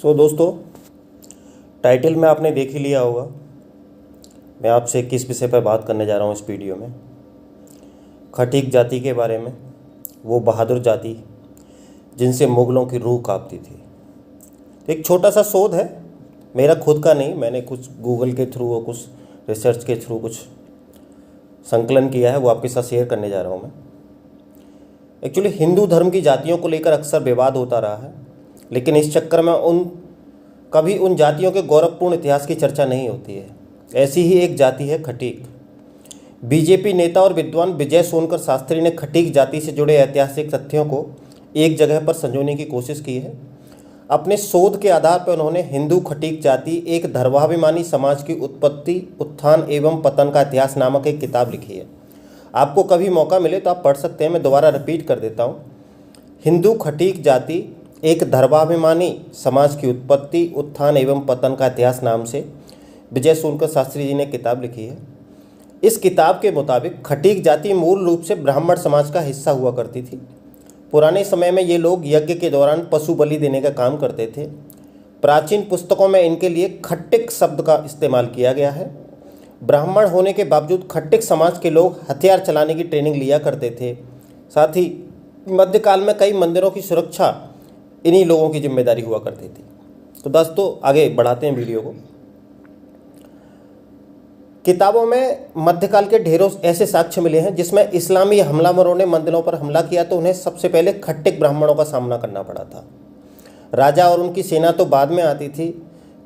दोस्तों, टाइटल में आपने देख ही लिया होगा। मैं आपसे किस विषय पर बात करने जा रहा हूँ इस वीडियो में। खटीक जाति के बारे में। वो बहादुर जाति जिनसे मुग़लों की रूह कांपती थी। एक छोटा सा शोध है, मेरा खुद का नहीं, मैंने कुछ गूगल के थ्रू और कुछ रिसर्च के थ्रू कुछ संकलन किया है, वो आपके साथ शेयर करने जा रहा हूँ मैं। एक्चुअली हिंदू धर्म की जातियों को लेकर अक्सर विवाद होता रहा है, लेकिन इस चक्कर में कभी उन जातियों के गौरवपूर्ण इतिहास की चर्चा नहीं होती है। ऐसी ही एक जाति है खटीक। बीजेपी नेता और विद्वान विजय सोनकर शास्त्री ने खटीक जाति से जुड़े ऐतिहासिक तथ्यों को एक जगह पर संजोने की कोशिश की है। अपने शोध के आधार पर उन्होंने हिंदू खटीक जाति एक धर्माभिमानी समाज की उत्पत्ति, उत्थान एवं पतन का इतिहास नामक एक किताब लिखी है। आपको कभी मौका मिले तो आप पढ़ सकते हैं। मैं दोबारा रिपीट कर देता हूँ। हिंदू खटीक जाति एक धर्माभिमानी समाज की उत्पत्ति, उत्थान एवं पतन का इतिहास नाम से विजय सोनकर शास्त्री जी ने किताब लिखी है। इस किताब के मुताबिक खटीक जाति मूल रूप से ब्राह्मण समाज का हिस्सा हुआ करती थी। पुराने समय में ये लोग यज्ञ के दौरान पशु बलि देने का काम करते थे। प्राचीन पुस्तकों में इनके लिए खट्टिक शब्द का इस्तेमाल किया गया है। ब्राह्मण होने के बावजूद खट्टिक समाज के लोग हथियार चलाने की ट्रेनिंग लिया करते थे। साथ ही मध्यकाल में कई मंदिरों की सुरक्षा इन्हीं लोगों की जिम्मेदारी हुआ करती थी। तो दोस्तों, आगे बढ़ाते हैं वीडियो को। किताबों में मध्यकाल के ढेरों ऐसे साक्ष्य मिले हैं जिसमें इस्लामी हमलावरों ने मंदिरों पर हमला किया तो उन्हें सबसे पहले खट्टिक ब्राह्मणों का सामना करना पड़ा था। राजा और उनकी सेना तो बाद में आती थी।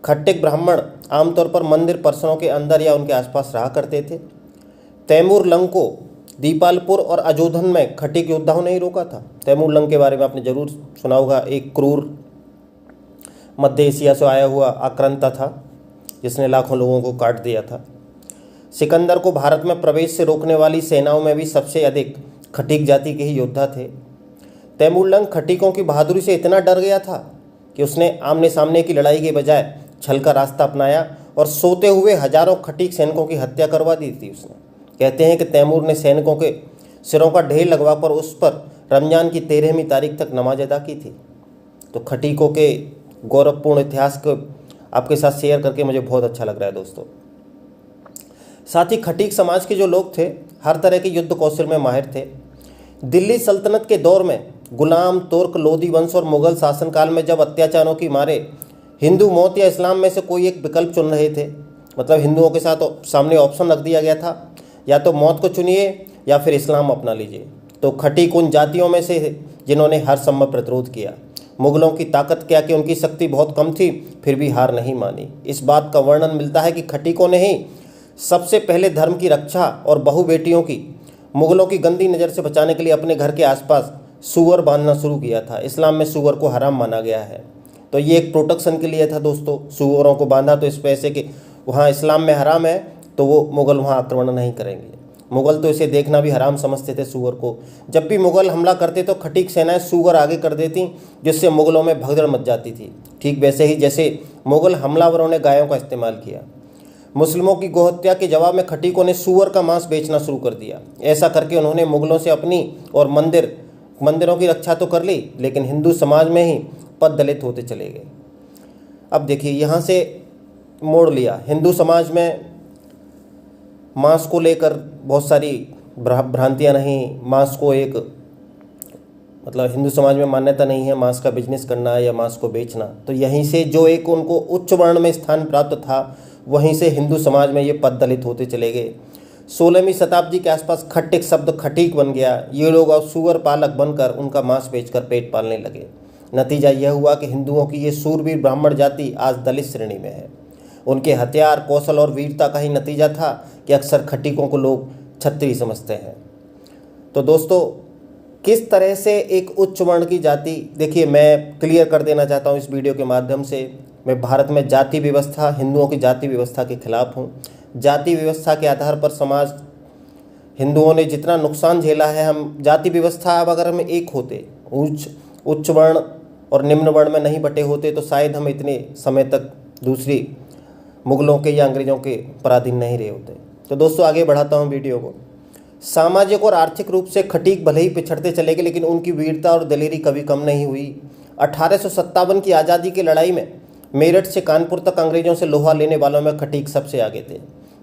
खट्टिक ब्राह्मण आमतौर पर मंदिर परिसरों के अंदर या उनके आसपास रहा करते थे। तैमूर लंग को दीपालपुर और अजोधन में खटीक योद्धाओं ने ही रोका था। तैमूर लंग के बारे में आपने जरूर सुना होगा। एक क्रूर मध्य एशिया से आया हुआ आक्रांता था जिसने लाखों लोगों को काट दिया था। सिकंदर को भारत में प्रवेश से रोकने वाली सेनाओं में भी सबसे अधिक खटीक जाति के ही योद्धा थे। तैमूर लंग खटीकों की बहादुरी से इतना डर गया था कि उसने आमने सामने की लड़ाई के बजाय छल का रास्ता अपनाया और सोते हुए हजारों खटीक सैनिकों की हत्या करवा दी थी उसने। कहते हैं कि तैमूर ने सैनिकों के सिरों का ढेर लगवा कर उस पर रमजान की 13वीं तारीख तक नमाज अदा की थी। तो खटीकों के गौरवपूर्ण इतिहास को आपके साथ शेयर करके मुझे बहुत अच्छा लग रहा है दोस्तों। साथ ही खटीक समाज के जो लोग थे हर तरह के युद्ध कौशल में माहिर थे। दिल्ली सल्तनत के दौर में गुलाम, तुर्क, लोधी वंश और मुग़ल शासनकाल में जब अत्याचारों की मारे हिंदू मौत या इस्लाम में से कोई एक विकल्प चुन रहे थे, मतलब हिंदुओं के साथ सामने ऑप्शन रख दिया गया था, या तो मौत को चुनिए या फिर इस्लाम अपना लीजिए, तो खटीक उन जातियों में से जिन्होंने हर संभव प्रतिरोध किया। मुग़लों की ताकत क्या कि उनकी शक्ति बहुत कम थी, फिर भी हार नहीं मानी। इस बात का वर्णन मिलता है कि खटीकों ने ही सबसे पहले धर्म की रक्षा और बहु बेटियों की मुग़लों की गंदी नज़र से बचाने के लिए अपने घर के आसपास सूअर बांधना शुरू किया था। इस्लाम में सूअर को हराम माना गया है, तो ये एक प्रोटेक्शन के लिए था दोस्तों। सूअरों को बांधा तो इस पैसे कि वहाँ इस्लाम में हराम है तो वो मुग़ल वहाँ आक्रमण नहीं करेंगे। मुग़ल तो इसे देखना भी हराम समझते थे सूअर को। जब भी मुग़ल हमला करते तो खटीक सेनाएं सूअर आगे कर देती, जिससे मुग़लों में भगदड़ मच जाती थी। ठीक वैसे ही जैसे मुग़ल हमलावरों ने गायों का इस्तेमाल किया। मुस्लिमों की गोहत्या के जवाब में खटीकों ने सूअर का मांस बेचना शुरू कर दिया। ऐसा करके उन्होंने मुग़लों से अपनी और मंदिरों की रक्षा तो कर ली, लेकिन हिंदू समाज में ही पददलित होते चले गए। अब देखिए, यहाँ से मोड़ लिया। हिंदू समाज में मांस को लेकर बहुत सारी भ्रांतियाँ नहीं। मांस को एक मतलब हिंदू समाज में मान्यता नहीं है मांस का बिजनेस करना या मांस को बेचना। तो यहीं से जो एक उनको उच्च वर्ण में स्थान प्राप्त था, वहीं से हिंदू समाज में ये पद दलित होते चले गए। 16वीं शताब्दी के आसपास खट्टिक शब्द खटीक बन गया। ये लोग अब सूअर पालक बनकर उनका मांस बेचकर पेट पालने लगे। नतीजा यह हुआ कि हिंदुओं की ये सूरवीर ब्राह्मण जाति आज दलित श्रेणी में है। उनके हथियार, कौशल और वीरता का ही नतीजा था कि अक्सर खटीकों को लोग क्षत्रिय समझते हैं। तो दोस्तों, किस तरह से एक उच्च वर्ण की जाति, देखिए मैं क्लियर कर देना चाहता हूँ इस वीडियो के माध्यम से, मैं भारत में जाति व्यवस्था, हिंदुओं की जाति व्यवस्था के खिलाफ हूँ। जाति व्यवस्था के आधार पर समाज, हिंदुओं ने जितना नुकसान झेला है, हम जाति व्यवस्था अब अगर हम एक होते, उच्च वर्ण और निम्न वर्ण में नहीं बटे होते, तो शायद हम इतने समय तक दूसरी मुग़लों के या अंग्रेज़ों के पराधीन नहीं रहे होते। तो दोस्तों, आगे बढ़ाता हूँ वीडियो को। सामाजिक और आर्थिक रूप से खटीक भले ही पिछड़ते चले गए, लेकिन उनकी वीरता और दलेरी कभी कम नहीं हुई। 1857 की आज़ादी की लड़ाई में मेरठ से कानपुर तक अंग्रेजों से लोहा लेने वालों में खटीक सबसे आगे थे।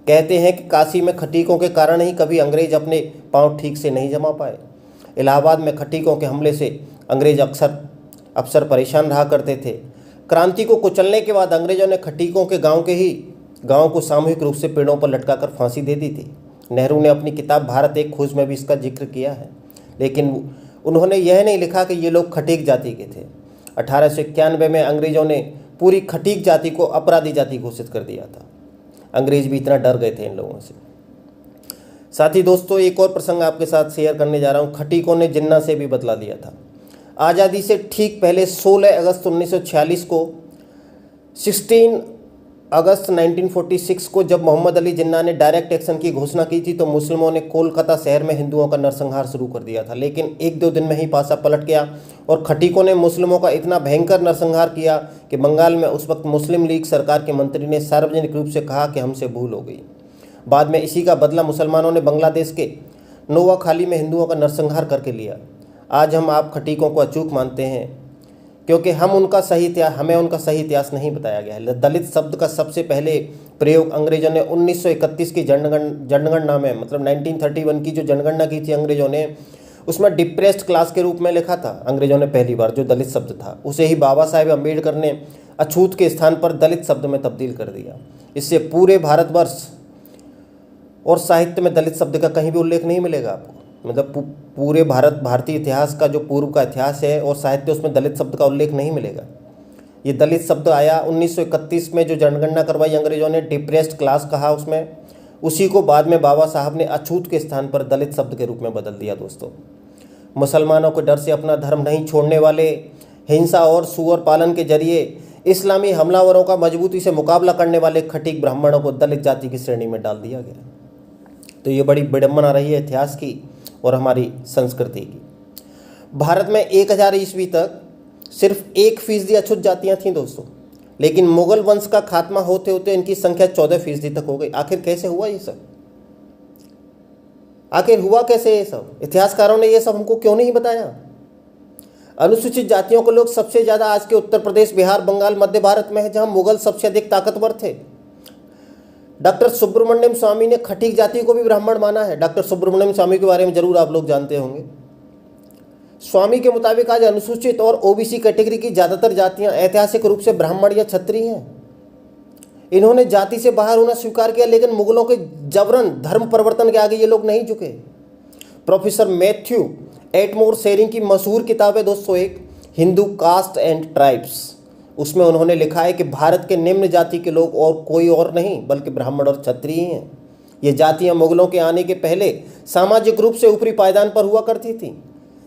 कहते हैं कि काशी में खटीकों के कारण ही कभी अंग्रेज अपने पांव ठीक से नहीं जमा पाए। इलाहाबाद में खटीकों के हमले से अंग्रेज अफसर परेशान रहा करते थे। क्रांति को कुचलने के बाद अंग्रेजों ने खटीकों के गांव को सामूहिक रूप से पेड़ों पर लटकाकर फांसी दे दी थी। नेहरू ने अपनी किताब भारत एक खोज में भी इसका जिक्र किया है, लेकिन उन्होंने यह नहीं लिखा कि ये लोग खटीक जाति के थे। 1891 में अंग्रेजों ने पूरी खटीक जाति को अपराधी जाति घोषित कर दिया था। अंग्रेज भी इतना डर गए थे इन लोगों से। साथ ही दोस्तों, एक और प्रसंग आपके साथ शेयर करने जा रहा हूँ। खटीकों ने जिन्ना से भी बदला लिया था। आज़ादी से ठीक पहले 16 अगस्त 1946 को 16 अगस्त 1946 को जब मोहम्मद अली जिन्ना ने डायरेक्ट एक्शन की घोषणा की थी तो मुस्लिमों ने कोलकाता शहर में हिंदुओं का नरसंहार शुरू कर दिया था। लेकिन 1-2 दिन में ही पासा पलट गया और खटीकों ने मुस्लिमों का इतना भयंकर नरसंहार किया कि बंगाल में उस वक्त मुस्लिम लीग सरकार के मंत्री ने सार्वजनिक रूप से कहा कि हमसे भूल हो गई। बाद में इसी का बदला मुसलमानों ने बांग्लादेश के नोआखाली में हिंदुओं का नरसंहार करके लिया। आज हम आप खटीकों को अचूक मानते हैं क्योंकि हमें उनका सही इतिहास नहीं बताया गया है। दलित शब्द का सबसे पहले प्रयोग अंग्रेजों ने 1931 की जनगणना में, मतलब 1931 की जो जनगणना की थी अंग्रेजों ने, उसमें डिप्रेस्ड क्लास के रूप में लिखा था अंग्रेजों ने पहली बार। जो दलित शब्द था उसे ही बाबा साहेब अम्बेडकर ने अछूत के स्थान पर दलित शब्द में तब्दील कर दिया। इससे पूरे भारतवर्ष और साहित्य में दलित शब्द का कहीं भी उल्लेख नहीं मिलेगा आपको। मतलब पूरे भारतीय इतिहास का जो पूर्व का इतिहास है और साहित्य, उसमें दलित शब्द का उल्लेख नहीं मिलेगा। ये दलित शब्द आया 1931 में जो जनगणना करवाई अंग्रेजों ने, डिप्रेस्ड क्लास कहा उसमें, उसी को बाद में बाबा साहब ने अछूत के स्थान पर दलित शब्द के रूप में बदल दिया। दोस्तों, मुसलमानों के डर से अपना धर्म नहीं छोड़ने वाले, हिंसा और सुअर पालन के जरिए इस्लामी हमलावरों का मजबूती से मुकाबला करने वाले खटीक ब्राह्मणों को दलित जाति की श्रेणी में डाल दिया गया। तो ये बड़ी विडंबना रही है इतिहास की और हमारी संस्कृति की। भारत में 1000 ईस्वी तक सिर्फ 1% अछूत जातियां थीं दोस्तों, लेकिन मुगल वंश का खात्मा होते होते इनकी संख्या 14% तक हो गई। आखिर कैसे हुआ ये सब? आखिर हुआ कैसे ये सब? इतिहासकारों ने ये सब हमको क्यों नहीं बताया? अनुसूचित जातियों के लोग सबसे ज़्यादा आज के उत्तर प्रदेश, बिहार, बंगाल, मध्य भारत में है, जहाँ मुगल सबसे अधिक ताकतवर थे। डॉक्टर सुब्रमण्यम स्वामी ने खटीक जाति को भी ब्राह्मण माना है। डॉक्टर सुब्रमण्यम स्वामी के बारे में जरूर आप लोग जानते होंगे। स्वामी के मुताबिक आज अनुसूचित और ओबीसी कैटेगरी की ज़्यादातर जातियां ऐतिहासिक रूप से ब्राह्मण या क्षत्रिय हैं। इन्होंने जाति से बाहर होना स्वीकार किया, लेकिन मुगलों के जबरन धर्म परिवर्तन के आगे ये लोग नहीं झुके। प्रोफेसर मैथ्यू एटमोर शेरिंग की मशहूर किताब है दोस्तों एक, हिंदू कास्ट एंड ट्राइब्स। उसमें उन्होंने लिखा है कि भारत के निम्न जाति के लोग और कोई और नहीं बल्कि ब्राह्मण और क्षत्रिय हैं। ये जातियां मुगलों के आने के पहले सामाजिक रूप से ऊपरी पायदान पर हुआ करती थी।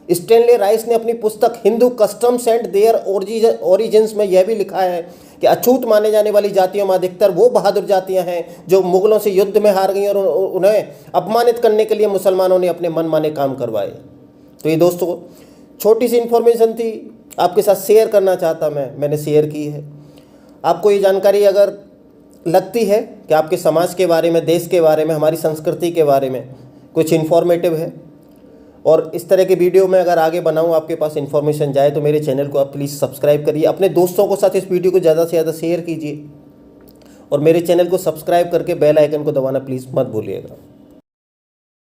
स्टैनले राइस ने अपनी पुस्तक Hindu customs and their origins में यह भी लिखा है कि अछूत माने जाने वाली जातियों में अधिकतर वो बहादुर जातियां हैं जो मुगलों से युद्ध में हार गई और उन्हें अपमानित करने के लिए मुसलमानों ने अपने मनमाने काम करवाए। तो ये दोस्तों छोटी सी इन्फॉर्मेशन थी, आपके साथ शेयर करना चाहता मैंने शेयर की है। आपको ये जानकारी अगर लगती है कि आपके समाज के बारे में, देश के बारे में, हमारी संस्कृति के बारे में कुछ इन्फॉर्मेटिव है और इस तरह के वीडियो मैं अगर आगे बनाऊं, आपके पास इन्फॉर्मेशन जाए, तो मेरे चैनल को आप प्लीज़ सब्सक्राइब करिए। अपने दोस्तों के साथ इस वीडियो को ज़्यादा से ज़्यादा शेयर कीजिए और मेरे चैनल को सब्सक्राइब करके बेल आइकन को दबाना प्लीज़ मत भूलिएगा।